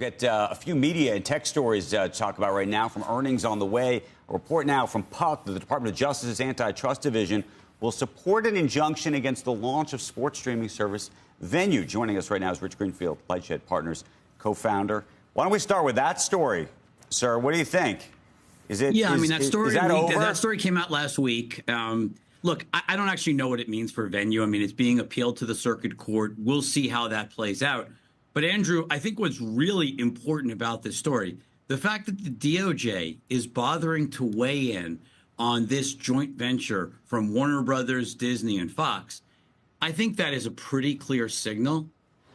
Get a few media and tech stories to talk about right now. From earnings on the way, a report now from PUC, the Department of Justice's Antitrust Division, will support an injunction against the launch of sports streaming service Venu. Joining us right now is Rich Greenfield, LightShed Partners co-founder. Why don't we start with that story, sir? What do you think? Is it? Yeah, is that story. Is that over? That story came out last week. Look, I don't actually know what it means for Venu. I mean, it's being appealed to the circuit court. We'll see how that plays out. But Andrew, I think what's really important about this story, the fact that the DOJ is bothering to weigh in on this joint venture from Warner Brothers, Disney, and Fox, I think that is a pretty clear signal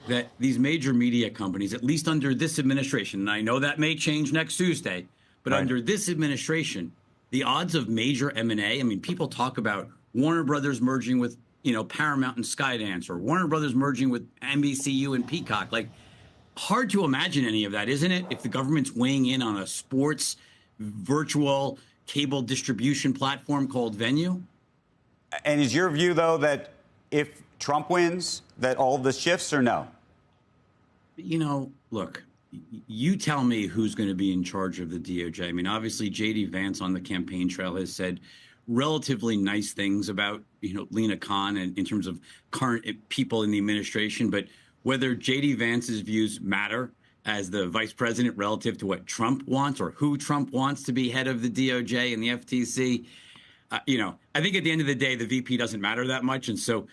that these major media companies, at least under this administration, and I know that may change next Tuesday, but under this administration, the odds of major M&A, I mean, people talk about Warner Brothers merging with, Paramount and Skydance, or Warner Brothers merging with NBCU and Peacock. Like, hard to imagine any of that, isn't it? If the government's weighing in on a sports virtual cable distribution platform called Venu. And is your view, though, that if Trump wins, that all of this shifts, or no? Look, you tell me who's going to be in charge of the DOJ. I mean, obviously, J.D. Vance on the campaign trail has said relatively nice things about, Lena Khan and in terms of current people in the administration. But whether J.D. Vance's views matter as the vice president relative to what Trump wants or who Trump wants to be head of the DOJ and the FTC, I think at the end of the day, the VP doesn't matter that much. And so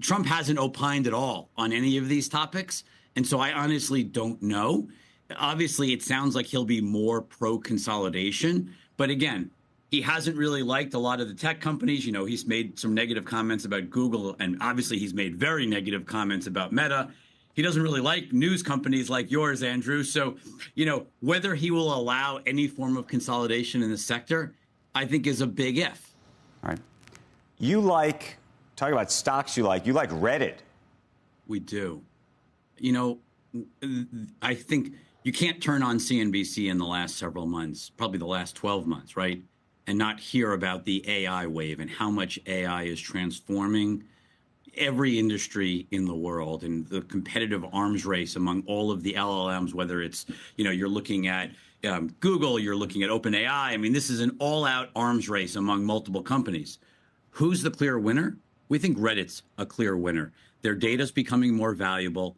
Trump hasn't opined at all on any of these topics. And so I honestly don't know. Obviously, it sounds like he'll be more pro-consolidation. But again, he hasn't really liked a lot of the tech companies. He's made some negative comments about Google, and obviously he's made very negative comments about Meta. He doesn't really like news companies like yours, Andrew. So, whether he will allow any form of consolidation in the sector, I think is a big if. All right. Talk about stocks you like Reddit. We do. I think you can't turn on CNBC in the last several months, probably the last 12 months, right, and not hear about the AI wave and how much AI is transforming every industry in the world and the competitive arms race among all of the LLMs, whether it's, you're looking at Google, you're looking at OpenAI. I mean, this is an all-out arms race among multiple companies. Who's the clear winner? We think Reddit's a clear winner. Their data's becoming more valuable.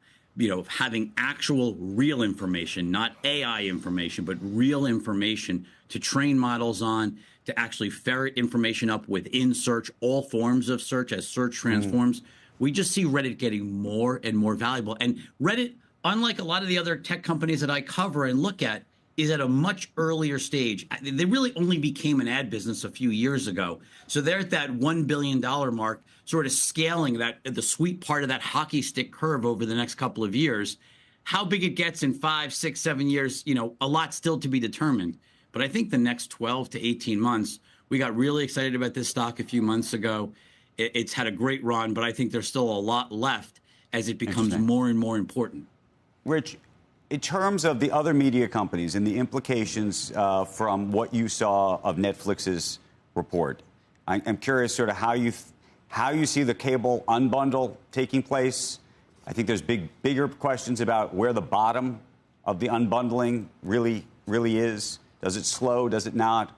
Having actual real information, not AI information, but real information to train models on, to actually ferret information up within search, all forms of search as search transforms. We just see Reddit getting more and more valuable. And Reddit, unlike a lot of the other tech companies that I cover and look at, is at a much earlier stage. They really only became an ad business a few years ago. So they're at that $1 billion mark, sort of scaling the sweet part of that hockey stick curve over the next couple of years. How big it gets in 5, 6, 7 years, a lot still to be determined. But I think the next 12 to 18 months, we got really excited about this stock a few months ago. It's had a great run, but I think there's still a lot left as it becomes more and more important. Rich, in terms of the other media companies and the implications from what you saw of Netflix's report, I'm curious sort of how you see the cable unbundle taking place. I think there's bigger questions about where the bottom of the unbundling really is. Does it slow? Does it not?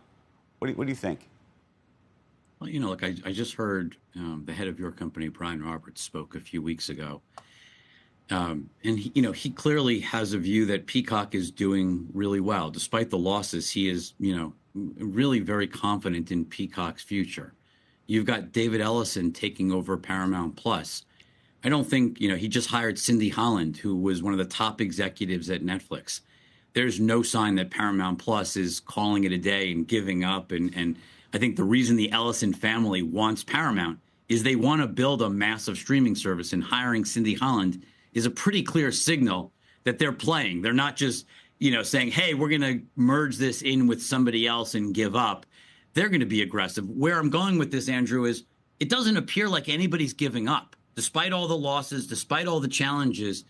What do you think? Well, look, I just heard the head of your company, Brian Roberts, spoke a few weeks ago. And he clearly has a view that Peacock is doing really well. Despite the losses, he is, really very confident in Peacock's future. You've got David Ellison taking over Paramount Plus. I don't think, he just hired Cindy Holland, who was one of the top executives at Netflix. There's no sign that Paramount Plus is calling it a day and giving up. And I think the reason the Ellison family wants Paramount is they want to build a massive streaming service, and hiring Cindy Holland is a pretty clear signal that they're playing. They're not just, saying, hey, we're going to merge this in with somebody else and give up. They're going to be aggressive. Where I'm going with this, Andrew, is it doesn't appear like anybody's giving up. Despite all the losses, despite all the challenges,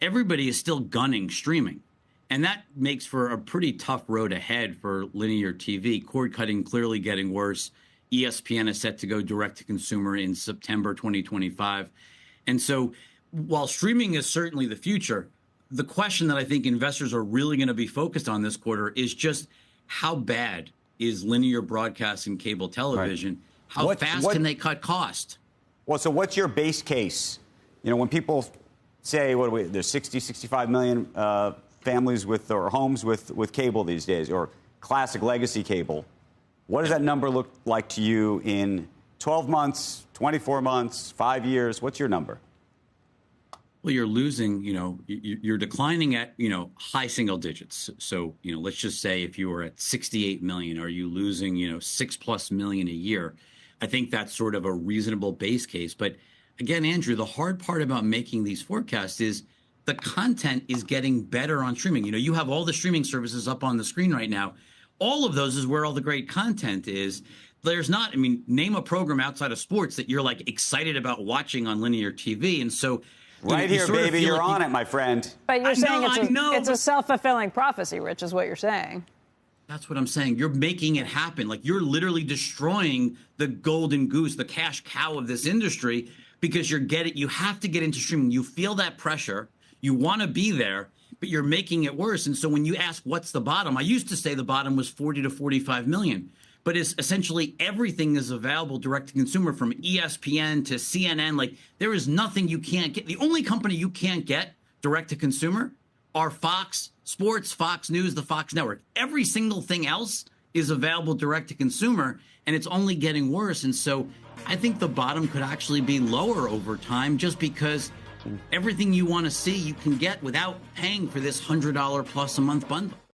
everybody is still gunning streaming. And that makes for a pretty tough road ahead for linear TV. Cord cutting clearly getting worse. ESPN is set to go direct to consumer in September 2025. And so while streaming is certainly the future, the question that I think investors are really going to be focused on this quarter is just how bad is linear broadcast and cable television? Right. How fast can they cut cost? Well, so what's your base case? You know, when people say, there's 60, 65 million families or homes with cable these days, or classic legacy cable. What does that number look like to you in 12 months, 24 months, 5 years? What's your number? Well, you're losing, you're declining at, high single digits. So, let's just say if you were at 68 million, are you losing, 6+ million a year? I think that's sort of a reasonable base case. But again, Andrew, the hard part about making these forecasts is the content is getting better on streaming. You have all the streaming services up on the screen right now. All of those is where all the great content is. There's not, name a program outside of sports that you're like excited about watching on linear TV. And so, right here, baby, you're on it, my friend. But you're saying it's a self-fulfilling prophecy, Rich, is what you're saying. That's what I'm saying. You're making it happen. Like, you're literally destroying the golden goose, the cash cow of this industry, because you have to get into streaming. You feel that pressure. You want to be there, but you're making it worse. And so when you ask what's the bottom, I used to say the bottom was 40 to 45 million. But it's essentially everything is available direct to consumer, from ESPN to CNN. Like, there is nothing you can't get. The only company you can't get direct to consumer are Fox Sports, Fox News, the Fox Network. Every single thing else is available direct to consumer, and it's only getting worse. And so I think the bottom could actually be lower over time, just because everything you want to see you can get without paying for this $100+ a month bundle.